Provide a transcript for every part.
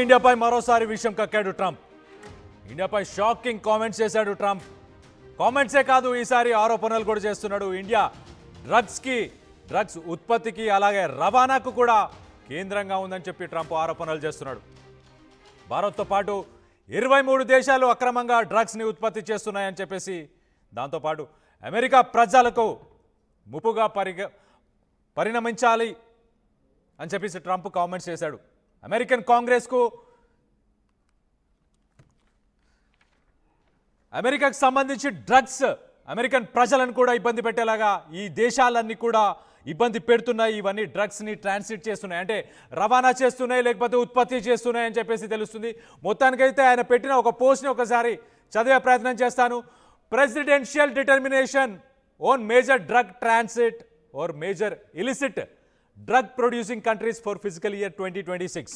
ఇండియాపై మరోసారి విషయం కక్కాడు Trump. ఇండియాపై shocking comments చేశాడు ట్రంప్. కామెంట్సే కాదు, ఈసారి ఆరోపణలు కూడా చేస్తున్నాడు. ఇండియా డ్రగ్స్ ఉత్పత్తికి అలాగే రవాణాకు కూడా కేంద్రంగా ఉందని చెప్పి ట్రంప్ ఆరోపణలు చేస్తున్నాడు. భారత్తో పాటు 23 దేశాలు అక్రమంగా డ్రగ్స్ని ఉత్పత్తి చేస్తున్నాయని చెప్పేసి, దాంతోపాటు అమెరికా ప్రజలకు ముప్పుగా పరిణమించాలి అని చెప్పేసి ట్రంప్ కామెంట్స్ చేశాడు. అమెరికన్ కాంగ్రెస్కు అమెరికాకు సంబంధించి డ్రగ్స్ అమెరికన్ ప్రజలను కూడా ఇబ్బంది పెట్టేలాగా ఈ దేశాలన్నీ కూడా ఇబ్బంది పెడుతున్నాయి. ఇవన్నీ డ్రగ్స్ని ట్రాన్సిట్ చేస్తున్నాయి, అంటే రవాణా చేస్తున్నాయి, లేకపోతే ఉత్పత్తి చేస్తున్నాయి అని చెప్పేసి తెలుస్తుంది. మొత్తానికైతే ఆయన పెట్టిన ఒక పోస్ట్ని ఒకసారి చదివే ప్రయత్నం చేస్తాను. Presidential determination on major drug transit or major illicit drug producing countries for physical year 2026.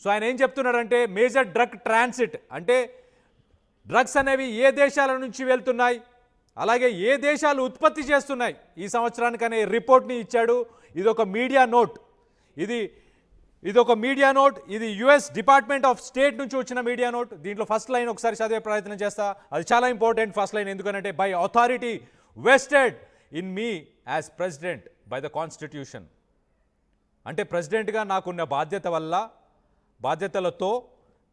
So ఆయన ఏం చెప్తున్నాడంటే, మేజర్ డ్రగ్ ట్రాన్సిట్ అంటే డ్రగ్స్ అనేవి ఏ దేశాల నుంచి వెళ్తున్నాయి, అలాగే ఏ దేశాలు ఉత్పత్తి చేస్తున్నాయి ఈ సంవత్సరానికి అనే రిపోర్ట్ని ఇచ్చాడు. ఇదొక మీడియా నోట్, ఇది యుఎస్ డిపార్ట్మెంట్ ఆఫ్ స్టేట్ నుంచి వచ్చిన మీడియా నోట్. దీంట్లో ఫస్ట్ లైన్ ఒకసారి చదివే ప్రయత్నం చేస్తా. అది చాలా ఇంపార్టెంట్ ఫస్ట్ లైన్, ఎందుకంటే by authority vested in me as president by the constitution. అంటే ప్రెసిడెంట్గా నాకున్న బాధ్యతలతో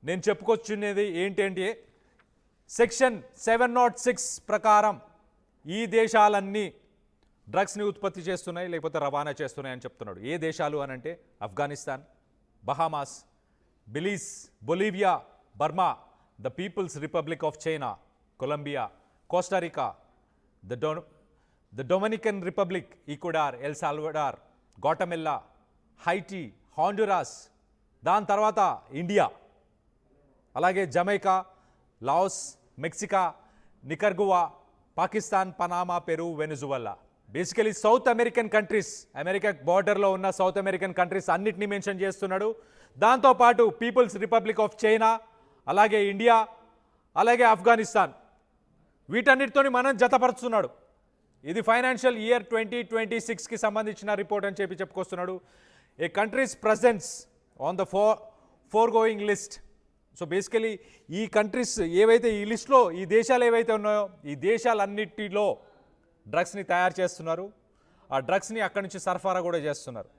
నేను చెప్పుకొచ్చున్నది ఏంటంటే, సెక్షన్ 706 ప్రకారం ఈ దేశాలన్నీ డ్రగ్స్ని ఉత్పత్తి చేస్తున్నాయి, లేకపోతే రవాణా చేస్తున్నాయి అని చెప్తున్నాడు. ఏ దేశాలు అని అంటే Afghanistan, Bahamas, Belize, Bolivia, Burma, the People's Republic of China, Colombia, Costa Rica, the Dominican Republic, Ecuador, El Salvador, Guatemala, Haiti, Honduras, దాని తర్వాత ఇండియా, అలాగే Jamaica, Laos, Mexico, Nicaragua, Pakistan, Panama, Peru, Venezuela. Basically South American countries, America బార్డర్లో ఉన్న South American countries అన్నిటినీ mention చేస్తున్నాడు. దాంతోపాటు People's Republic of China, అలాగే India, అలాగే ఆఫ్ఘనిస్తాన్, వీటన్నిటితోని మనం జతపరుస్తున్నాడు. ఇది ఫైనాన్షియల్ ఇయర్ 2026కి సంబంధించిన రిపోర్ట్ అని చెప్పి చెప్పుకొస్తున్నాడు. ఏ countries presence on the foregoing list. So basically ఈ కంట్రీస్ ఏవైతే ఈ లిస్ట్లో ఈ దేశాలు ఏవైతే ఉన్నాయో ఈ దేశాలన్నిటిలో డ్రగ్స్ని తయారు చేస్తున్నారు, ఆ డ్రగ్స్ని అక్కడి నుంచి సరఫరా కూడా చేస్తున్నారు.